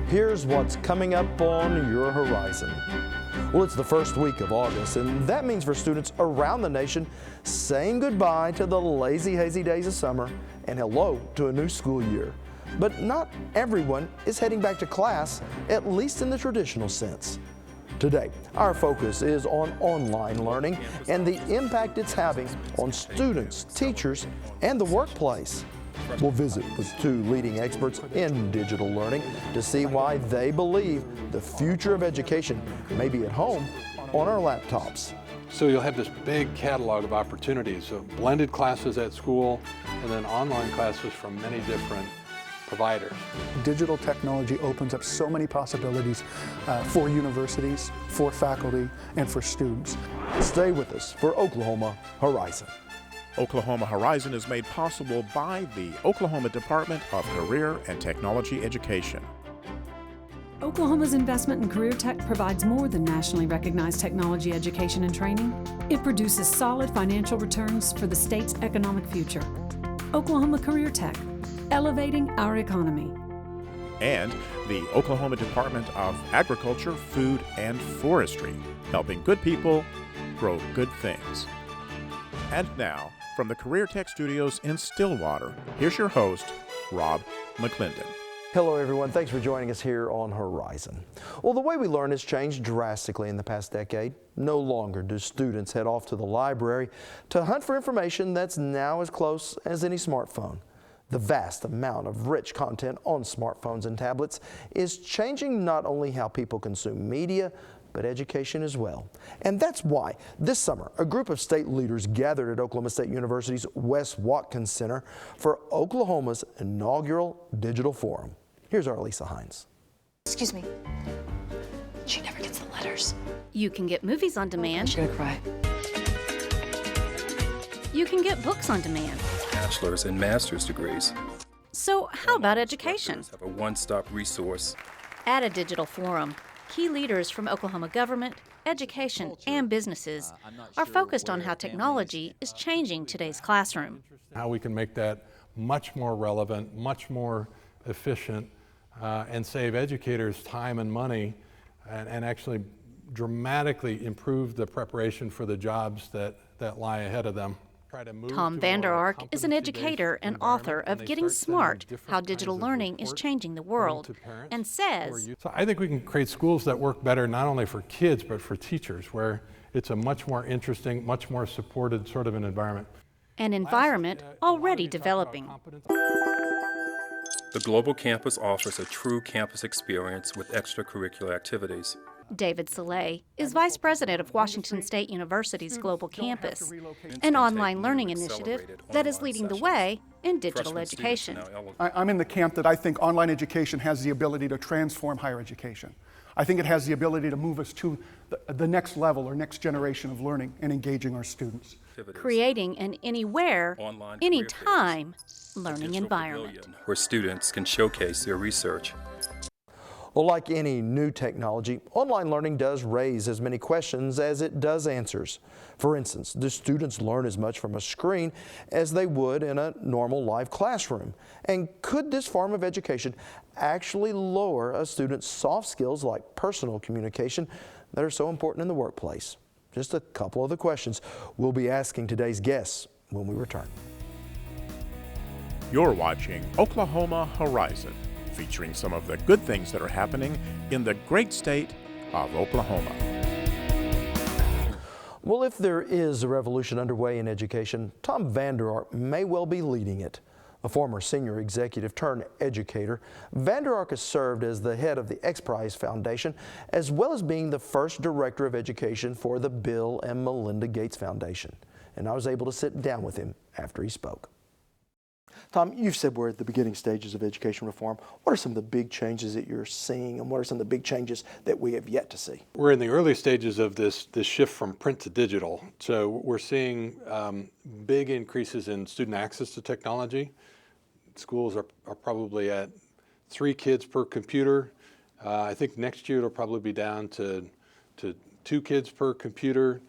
Here's what's coming up on your horizon. Well, it's the first week of August, and that means for students around the nation saying goodbye to the lazy, hazy days of summer and hello to a new school year. But not everyone is heading back to class, at least in the traditional sense. Today, our focus is on online learning and the impact it's having on students, teachers, and the workplace. We'll visit with two leading experts in digital learning to see why they believe the future of education may be at home on our laptops. So you'll have this big catalog of opportunities, so blended classes at school and then online classes from many different providers. Digital technology opens up so many possibilities for universities, for faculty, and for students. Stay with us for Oklahoma Horizon. Oklahoma Horizon is made possible by the Oklahoma Department of Career and Technology Education. Oklahoma's investment in Career Tech provides more than nationally recognized technology education and training. It produces solid financial returns for the state's economic future. Oklahoma Career Tech, elevating our economy. And the Oklahoma Department of Agriculture, Food, and Forestry, helping good people grow good things. And now, from the Career Tech Studios in Stillwater, here's your host, Rob McClendon. Hello everyone, thanks for joining us here on Horizon. Well, the way we learn has changed drastically in the past decade. No longer do students head off to the library to hunt for information that's now as close as any smartphone. The vast amount of rich content on smartphones and tablets is changing not only how people consume media, but education as well. And that's why this summer, a group of state leaders gathered at Oklahoma State University's Wes Watkins Center for Oklahoma's inaugural Digital Forum. Here's our Lisa Hines. Excuse me. She never gets the letters. You can get movies on demand. She's gonna cry. You can get books on demand. Bachelor's and master's degrees. So how about education? Have a one-stop resource. At a digital forum, key leaders from Oklahoma government, education, and businesses are focused on how technology is changing today's classroom. How we can make that much more relevant, much more efficient, and save educators time and money, and actually dramatically improve the preparation for the jobs that lie ahead of them. Tom Vander Ark is an educator and author of Getting Smart, How Digital Learning is Changing the World, and says, So I think we can create schools that work better not only for kids but for teachers, where it's a much more interesting, much more supported sort of an environment. An environment already developing. The Global Campus offers a true campus experience with extracurricular activities. David Soleil is Vice President of Washington State University's Global Campus, an online learning initiative that is leading the way in digital education. I'm in the camp that I think online education has the ability to transform higher education. I think it has the ability to move us to the next level or next generation of learning and engaging our students. Creating an anywhere, anytime learning environment. Where students can showcase their research. Well, like any new technology, online learning does raise as many questions as it does answers. For instance, do students learn as much from a screen as they would in a normal live classroom? And could this form of education actually lower a student's soft skills like personal communication that are so important in the workplace? Just a couple of the questions we'll be asking today's guests when we return. You're watching Oklahoma Horizon, featuring some of the good things that are happening in the great state of Oklahoma. Well, if there is a revolution underway in education, Tom Vander Ark may well be leading it. A former senior executive turned educator, Vander Ark has served as the head of the X Prize Foundation, as well as being the first director of education for the Bill and Melinda Gates Foundation. And I was able to sit down with him after he spoke. Tom, you've said we're at the beginning stages of education reform. What are some of the big changes that you're seeing, and what are some of the big changes that we have yet to see? We're in the early stages of this shift from print to digital. So we're seeing big increases in student access to technology. Schools are probably at 3 kids per computer. I think next year it'll probably be down to 2 kids per computer.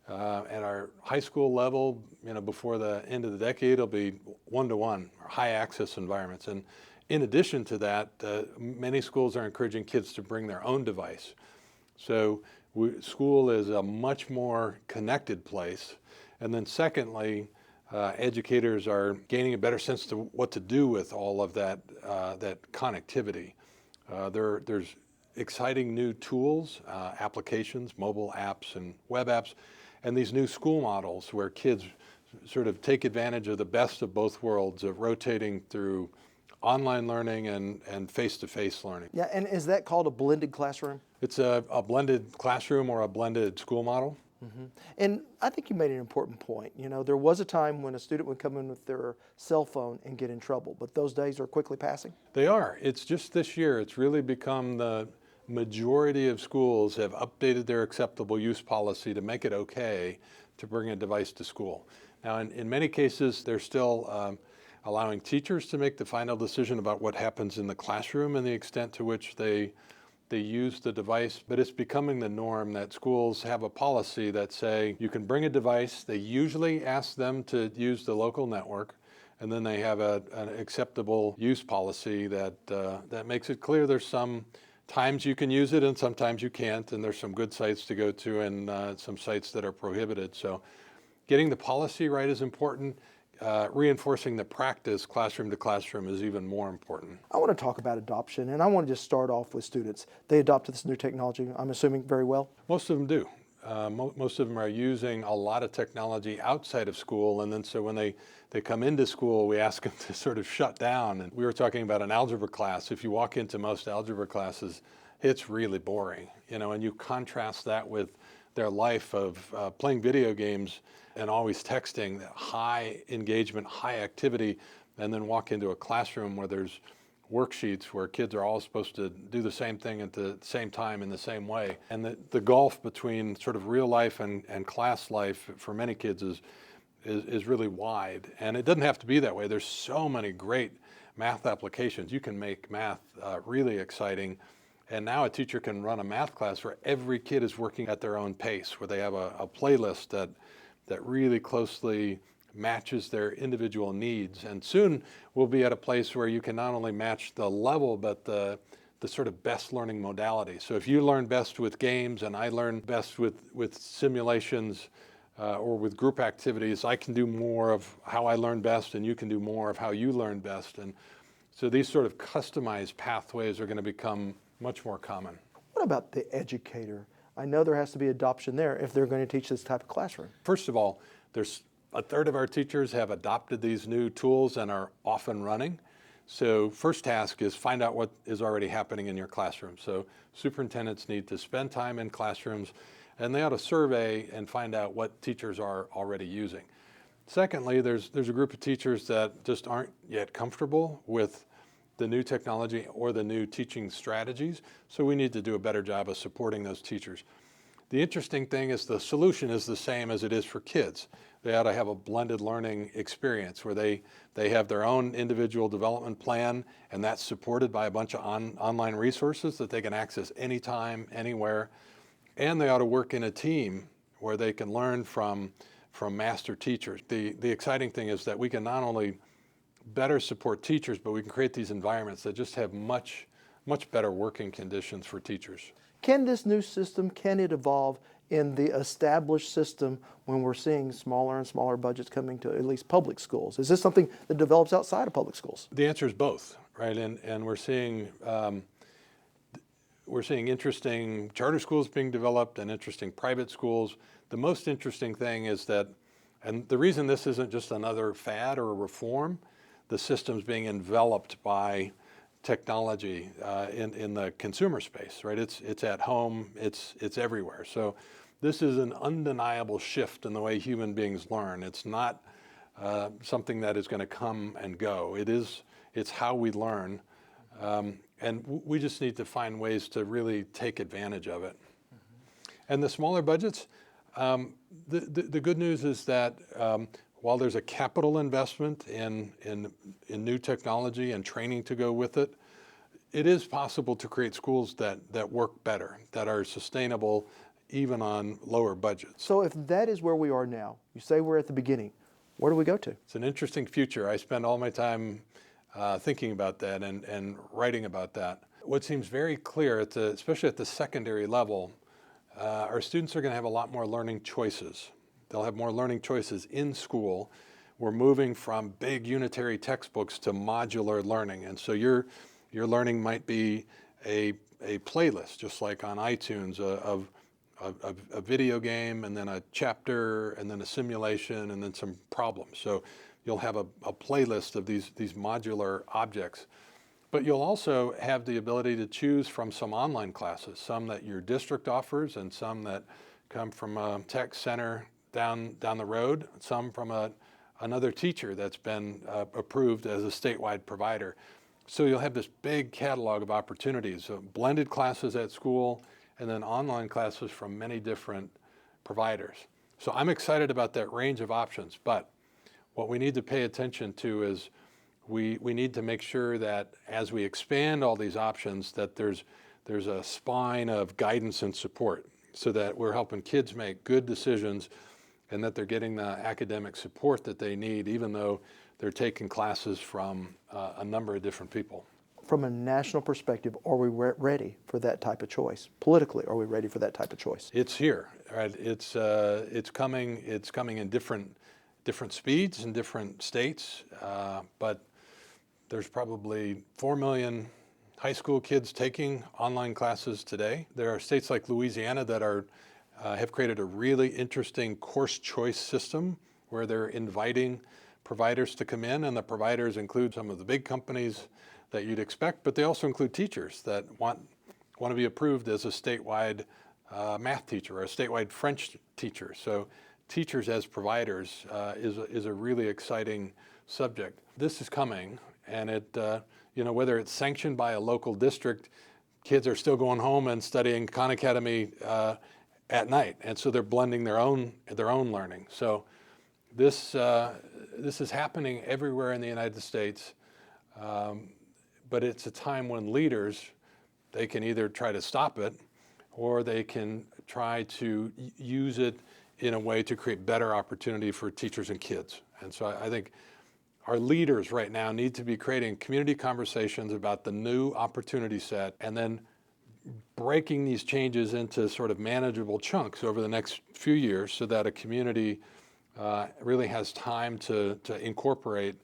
At our high school level, before the end of the decade, it'll be 1-to-1, or high access environments. And In addition to that, many schools are encouraging kids to bring their own device. So school is a much more connected place. And then secondly, educators are gaining a better sense to what to do with all of that, that connectivity. There's exciting new tools, applications, mobile apps and web apps, and these new school models where kids sort of take advantage of the best of both worlds of rotating through online learning and face-to-face learning. Yeah, and is that called a blended classroom? It's a blended classroom or a blended school model. And I think you made an important point. You know, there was a time when a student would come in with their cell phone and get in trouble, but those days are quickly passing. They are. It's just this year, it's really become the majority of schools have updated their acceptable use policy to make it okay to bring a device to school. Now, in many cases, they're still allowing teachers to make the final decision about what happens in the classroom and the extent to which they use the device, but it's becoming the norm that schools have a policy that say you can bring a device. They usually ask them to use the local network, and then they have an acceptable use policy that makes it clear there's some times you can use it and sometimes you can't, and there's some good sites to go to and some sites that are prohibited. So getting the policy right is important. Reinforcing the practice classroom to classroom is even more important. I want to talk about adoption, and I want to just start off with students. They adopted this new technology, I'm assuming, very well? Most of them do. Most of them are using a lot of technology outside of school, and then so when they come into school, we ask them to sort of shut down. And we were talking about an algebra class. If you walk into most algebra classes, it's really boring, you know, and you contrast that with their life of playing video games and always texting, that high engagement, high activity, and then walk into a classroom where there's worksheets where kids are all supposed to do the same thing at the same time in the same way. And the gulf between sort of real life and class life for many kids is really wide. And it doesn't have to be that way. There's so many great math applications. You can make math really exciting. And now a teacher can run a math class where every kid is working at their own pace, where they have a playlist that really closely matches their individual needs. And soon we'll be at a place where you can not only match the level, but the sort of best learning modality. So if you learn best with games and I learn best with simulations or with group activities, I can do more of how I learn best and you can do more of how you learn best. And so these sort of customized pathways are going to become much more common. What about the educator? I know there has to be adoption there if they're going to teach this type of classroom. First of all, there's a third of our teachers have adopted these new tools and are off and running. So first task is find out what is already happening in your classroom. So superintendents need to spend time in classrooms and they ought to survey and find out what teachers are already using. Secondly, there's a group of teachers that just aren't yet comfortable with the new technology or the new teaching strategies. So we need to do a better job of supporting those teachers. The interesting thing is the solution is the same as it is for kids. They ought to have a blended learning experience where they have their own individual development plan, and that's supported by a bunch of online resources that they can access anytime, anywhere. And they ought to work in a team where they can learn from master teachers. The exciting thing is that we can not only better support teachers, but we can create these environments that just have much better working conditions for teachers. Can this new system, can it evolve in the established system when we're seeing smaller and smaller budgets coming to at least public schools? Is this something that develops outside of public schools? The answer is both, right? And we're seeing interesting charter schools being developed and interesting private schools. The most interesting thing is that, and the reason this isn't just another fad or a reform, the system's being enveloped by technology in the consumer space, right? It's at home, it's everywhere. So this is an undeniable shift in the way human beings learn. It's not something that is going to come and go. It's how we learn, and we just need to find ways to really take advantage of it. And the smaller budgets, the good news is that while there's a capital investment in new technology and training to go with it, it is possible to create schools that work better, that are sustainable even on lower budgets. So if that is where we are now, you say we're at the beginning, where do we go to? It's an interesting future. I spend all my time thinking about that and writing about that. What seems very clear, especially at the secondary level, our students are going to have a lot more learning choices. They'll have more learning choices in school. We're moving from big unitary textbooks to modular learning. And so your learning might be a playlist, just like on iTunes, of a video game, and then a chapter, and then a simulation, and then some problems. So you'll have a playlist of these modular objects. But you'll also have the ability to choose from some online classes, some that your district offers and some that come from a tech center down the road, some from another teacher that's been approved as a statewide provider. So you'll have this big catalog of opportunities, blended classes at school, and then online classes from many different providers. So I'm excited about that range of options, but what we need to pay attention to is we need to make sure that as we expand all these options, that there's a spine of guidance and support so that we're helping kids make good decisions and that they're getting the academic support that they need, even though they're taking classes from a number of different people. From a national perspective, are we ready for that type of choice? Politically, are we ready for that type of choice? It's here, right? It's coming in different speeds in different states, but there's probably 4 million high school kids taking online classes today. There are states like Louisiana that have created a really interesting course choice system where they're inviting providers to come in, and the providers include some of the big companies that you'd expect, but they also include teachers that want to be approved as a statewide math teacher or a statewide French teacher. So teachers as providers is a really exciting subject. This is coming, and whether it's sanctioned by a local district, kids are still going home and studying Khan Academy at night, and so they're blending their own learning. So this is happening everywhere in the United States, but it's a time when leaders, they can either try to stop it or they can try to use it in a way to create better opportunity for teachers and kids. And so I think our leaders right now need to be creating community conversations about the new opportunity set and then breaking these changes into sort of manageable chunks over the next few years so that a community really has time to incorporate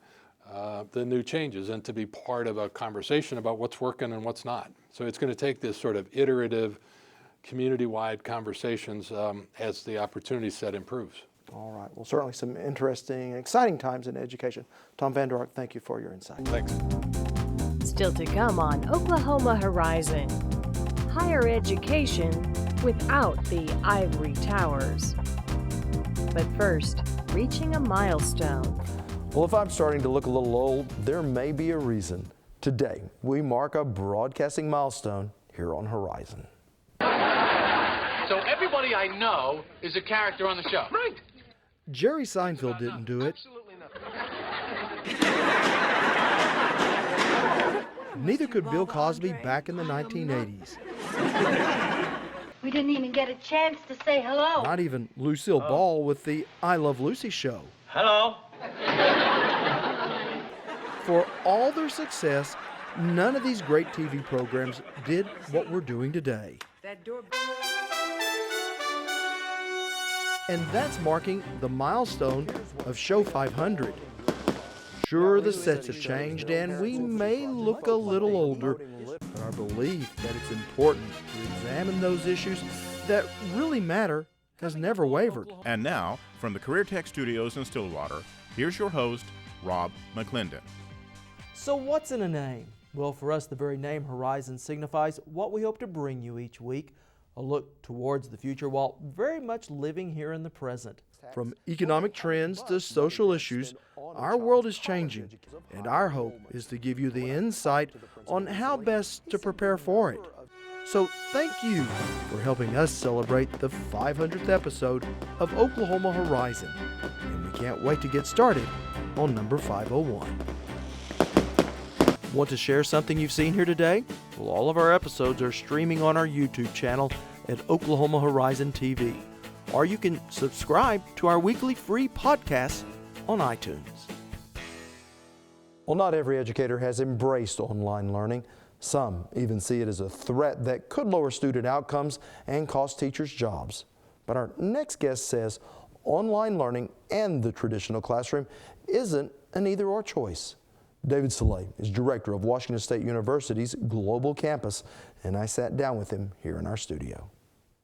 the new changes and to be part of a conversation about what's working and what's not. So it's going to take this sort of iterative, community-wide conversations as the opportunity set improves. All right. Well, certainly some interesting, exciting times in education. Tom Vander Ark, thank you for your insight. Thanks. Still to come on Oklahoma Horizon. Higher education without the ivory towers. But first, reaching a milestone. Well, if I'm starting to look a little old, there may be a reason. Today, we mark a broadcasting milestone here on Horizon. So everybody I know is a character on the show. Right. Jerry Seinfeld didn't do it. Absolutely nothing. Neither could Bill Cosby back in the 1980s. We didn't even get a chance to say hello. Not even Lucille Ball with the I Love Lucy show. Hello. For all their success, none of these great TV programs did what we're doing today. And that's marking the milestone of Show 500. Sure, the sets have changed and we may look a little older, but our belief that it's important to examine those issues that really matter has never wavered. And now, from the Career Tech Studios in Stillwater, here's your host, Rob McClendon. So what's in a name? Well, for us, the very name Horizon signifies what we hope to bring you each week, a look towards the future while very much living here in the present. From economic trends to social issues, our world is changing, and our hope is to give you the insight on how best to prepare for it. So thank you for helping us celebrate the 500th episode of Oklahoma Horizon, and we can't wait to get started on number 501. Want to share something you've seen here today? Well, all of our episodes are streaming on our YouTube channel at Oklahoma Horizon TV, or you can subscribe to our weekly free podcasts on iTunes. Well, not every educator has embraced online learning. Some even see it as a threat that could lower student outcomes and cost teachers jobs. But our next guest says online learning and the traditional classroom isn't an either-or choice. David Soleil is director of Washington State University's Global Campus, and I sat down with him here in our studio.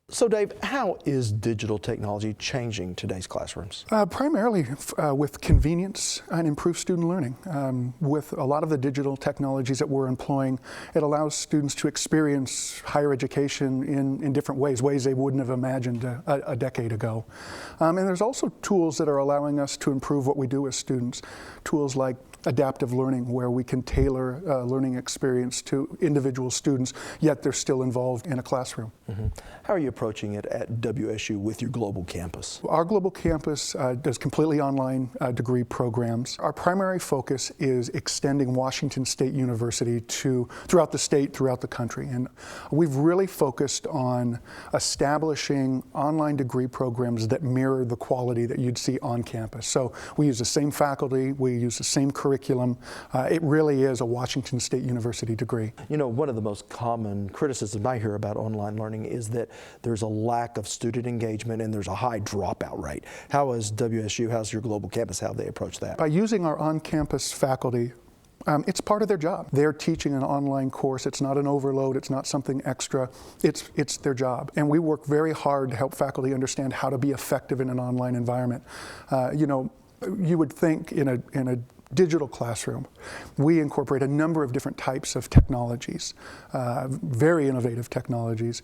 So Dave, how is digital technology changing today's classrooms? Primarily with convenience and improved student learning. With a lot of the digital technologies that we're employing, it allows students to experience higher education in different ways they wouldn't have imagined a decade ago. And there's also tools that are allowing us to improve what we do as students. Tools like adaptive learning, where we can tailor learning experience to individual students, yet they're still involved in a classroom. Mm-hmm. How are you approaching it at WSU with your global campus? Our global campus does completely online degree programs. Our primary focus is extending Washington State University throughout the state, throughout the country. And we've really focused on establishing online degree programs that mirror the quality that you'd see on campus. So we use the same faculty, we use the same curriculum. It really is a Washington State University degree. You know, one of the most common criticisms I hear about online learning is that there's a lack of student engagement and there's a high dropout rate. How is WSU, how's your global campus, how they approach that? By using our on-campus faculty, it's part of their job. They're teaching an online course. It's not an overload. It's not something extra. It's their job. And we work very hard to help faculty understand how to be effective in an online environment. You know, you would think in a digital classroom, we incorporate a number of different types of technologies, very innovative technologies.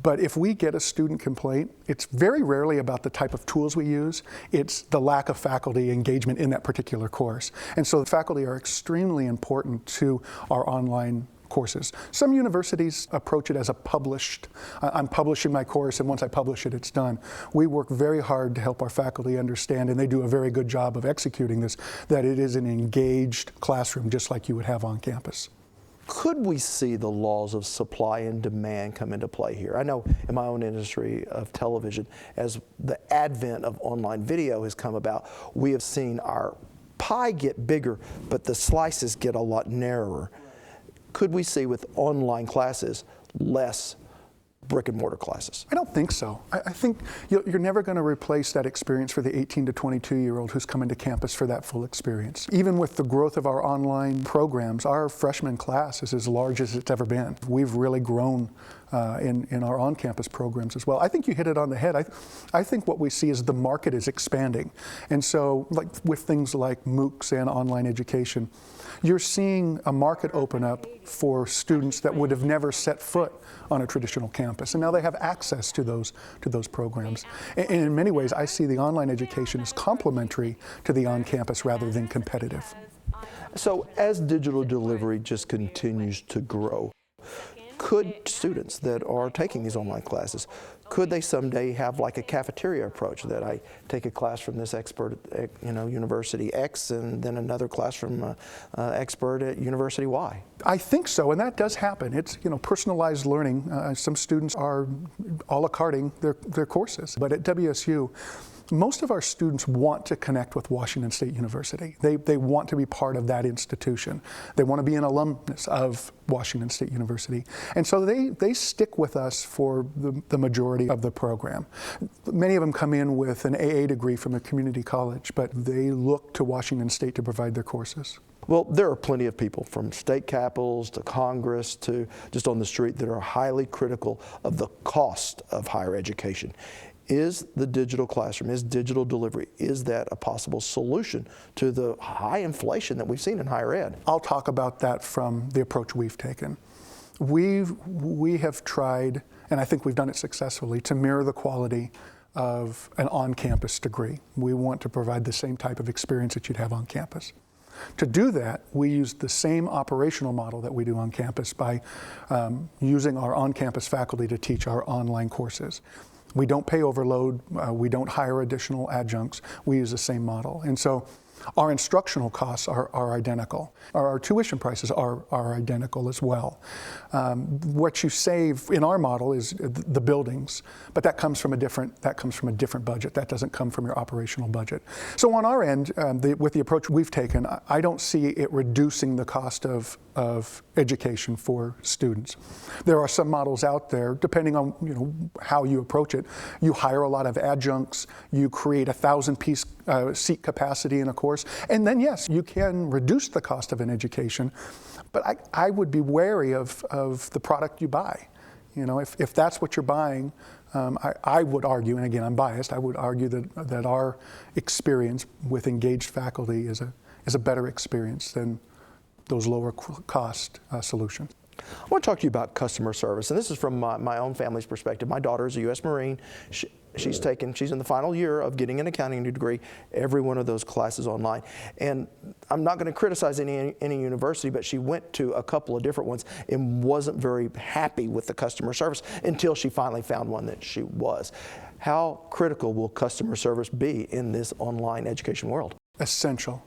But if we get a student complaint, it's very rarely about the type of tools we use. It's the lack of faculty engagement in that particular course. And so the faculty are extremely important to our online courses. Some universities approach it as a published, I'm publishing my course and once I publish it, it's done. We work very hard to help our faculty understand, and they do a very good job of executing this, that it is an engaged classroom just like you would have on campus. Could we see the laws of supply and demand come into play here? I know in my own industry of television, as the advent of online video has come about, we have seen our pie get bigger, but the slices get a lot narrower. Could we see with online classes less brick and mortar classes? I don't think so. I think you're never going to replace that experience for the 18 to 22-year-old who's coming to campus for that full experience. Even with the growth of our online programs, our freshman class is as large as it's ever been. We've really grown in our on-campus programs as well. I think you hit it on the head. I think what we see is the market is expanding. And so like with things like MOOCs and online education, you're seeing a market open up for students that would have never set foot on a traditional campus. And now they have access to those programs. And in many ways, I see the online education as complementary to the on-campus rather than competitive. So as digital delivery just continues to grow, could students that are taking these online classes, could they someday have like a cafeteria approach, that I take a class from this expert at University X and then another class from expert at University Y? I think so, and that does happen. It's personalized learning. Some students are a la carting their courses, but at WSU, most of our students want to connect with Washington State University. They want to be part of that institution. They want to be an alumnus of Washington State University. And so they stick with us for the majority of the program. Many of them come in with an AA degree from a community college, but they look to Washington State to provide their courses. Well, there are plenty of people from state capitals to Congress to just on the street that are highly critical of the cost of higher education. Is the digital classroom, is digital delivery, is that a possible solution to the high inflation that we've seen in higher ed? I'll talk about that from the approach we've taken. We have tried, and I think we've done it successfully, to mirror the quality of an on-campus degree. We want to provide the same type of experience that you'd have on campus. To do that, we use the same operational model that we do on campus by using our on-campus faculty to teach our online courses. We don't pay overload, we don't hire additional adjuncts, we use the same model. And so Our instructional costs are identical. Our tuition prices are identical as well. What you save in our model is the buildings, but that comes from a different budget. That doesn't come from your operational budget. So on our end, with the approach we've taken, I don't see it reducing the cost of education for students. There are some models out there, depending on how you approach it. You hire a lot of adjuncts, you create 1,000-piece seat capacity in a course, and then yes, you can reduce the cost of an education, but I would be wary of the product you buy. If that's what you're buying, I would argue, and again I'm biased, I would argue that our experience with engaged faculty is a better experience than those lower cost solutions. I want to talk to you about customer service, and this is from my own family's perspective. My daughter is a U.S. Marine. She's in the final year of getting an accounting degree, every one of those classes online. And I'm not going to criticize any university, but she went to a couple of different ones and wasn't very happy with the customer service until she finally found one that she was. How critical will customer service be in this online education world? Essential.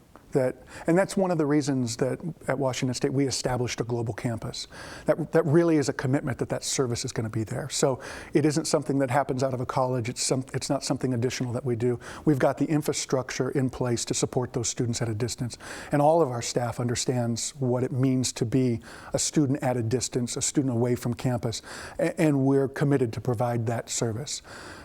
And that's one of the reasons that at Washington State we established a global campus. That really is a commitment that service is going to be there. So it isn't something that happens out of a college. It's not something additional that we do. We've got the infrastructure in place to support those students at a distance. And all of our staff understands what it means to be a student at a distance, a student away from campus, and we're committed to provide that service.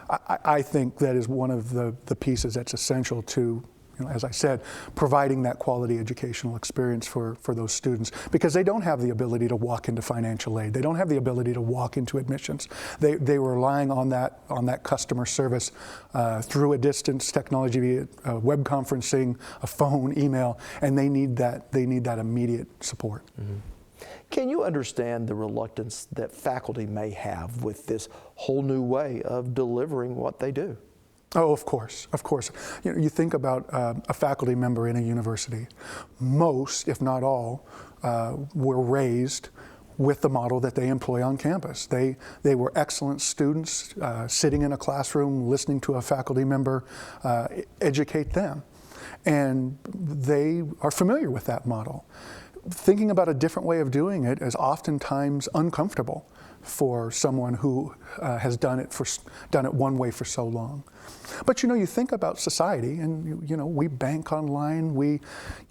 I think that is one of the pieces that's essential to, as I said, providing that quality educational experience for those students, because they don't have the ability to walk into financial aid. They don't have the ability to walk into admissions. They were relying on that customer service through a distance technology, be it web conferencing, a phone, email, and they need that immediate support. Mm-hmm. Can you understand the reluctance that faculty may have with this whole new way of delivering what they do? Oh, of course, of course. You think about a faculty member in a university. Most, if not all, were raised with the model that they employ on campus. They were excellent students, sitting in a classroom, listening to a faculty member educate them. And they are familiar with that model. Thinking about a different way of doing it is oftentimes uncomfortable for someone who has done it one way for so long. But you think about society, and we bank online, we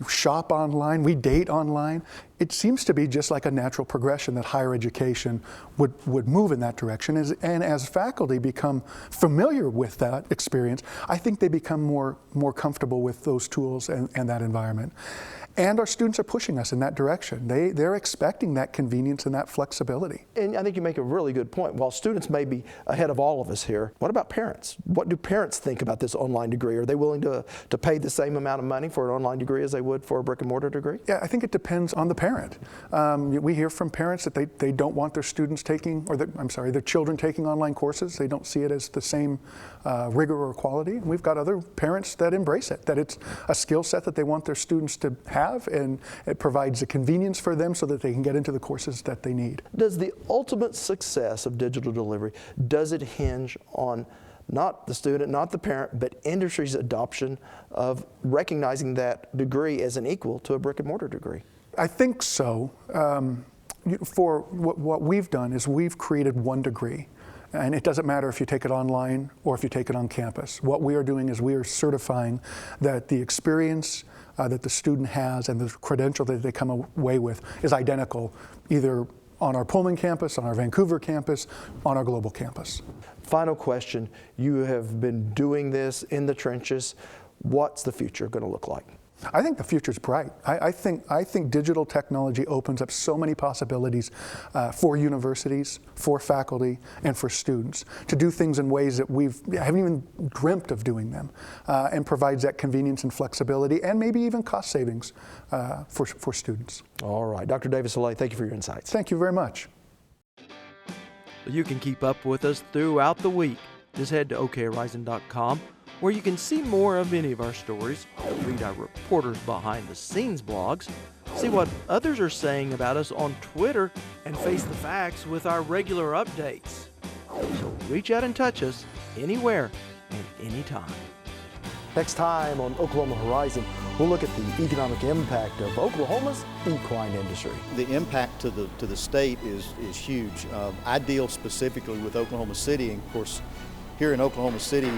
shop online, we date online. It seems to be just like a natural progression that higher education would move in that direction. And as faculty become familiar with that experience, I think they become more comfortable with those tools and that environment. And our students are pushing us in that direction. They're expecting that convenience and that flexibility. And I think you make a really good point. While students may be ahead of all of us here, what about parents? What do parents think about this online degree? Are they willing to pay the same amount of money for an online degree as they would for a brick and mortar degree? Yeah, I think it depends on the parent. We hear from parents that they don't want their students their children taking online courses. They don't see it as the same rigor or quality. And we've got other parents that embrace it, that it's a skill set that they want their students to have, and it provides a convenience for them so that they can get into the courses that they need. Does the ultimate success of digital delivery, does it hinge on not the student, not the parent, but industry's adoption of recognizing that degree as an equal to a brick and mortar degree? I think so. For what we've done is we've created one degree. And it doesn't matter if you take it online or if you take it on campus. What we are doing is we are certifying that the experience that the student has and the credential that they come away with is identical, either on our Pullman campus, on our Vancouver campus, on our global campus. Final question. You have been doing this in the trenches. What's the future going to look like? I think the future's bright. I think digital technology opens up so many possibilities for universities, for faculty, and for students to do things in ways that we haven't even dreamt of doing them, and provides that convenience and flexibility and maybe even cost savings for students. All right. Dr. Davis Olay, thank you for your insights. Thank you very much. You can keep up with us throughout the week. Just head to okhorizon.com, where you can see more of any of our stories, read our reporters behind the scenes blogs, see what others are saying about us on Twitter, and face the facts with our regular updates. So reach out and touch us anywhere and anytime. Next time on Oklahoma Horizon, We'll look at the economic impact of Oklahoma's equine industry. The impact to the state is huge. I deal specifically with Oklahoma City, and of course, here in Oklahoma City,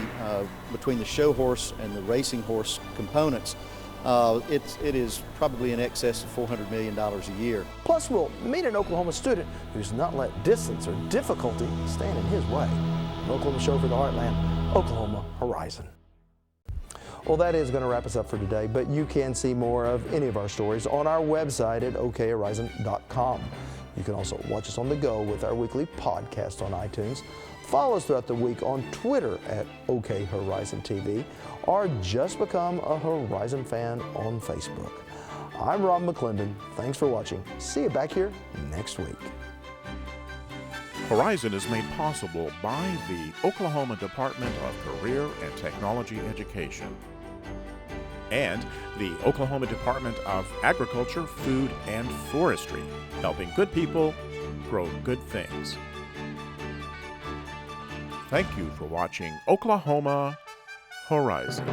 between the show horse and the racing horse components, it is probably in excess of $400 million a year. Plus, we'll meet an Oklahoma student who's not let distance or difficulty stand in his way. An Oklahoma show for the Heartland, Oklahoma Horizon. Well, that is going to wrap us up for today, but you can see more of any of our stories on our website at okhorizon.com. You can also watch us on the go with our weekly podcast on iTunes. Follow us throughout the week on Twitter at OKHorizonTV, or just become a Horizon fan on Facebook. I'm Rob McClendon. Thanks for watching. See you back here next week. Horizon is made possible by the Oklahoma Department of Career and Technology Education and the Oklahoma Department of Agriculture, Food, and Forestry, helping good people grow good things. Thank you for watching Oklahoma Horizon.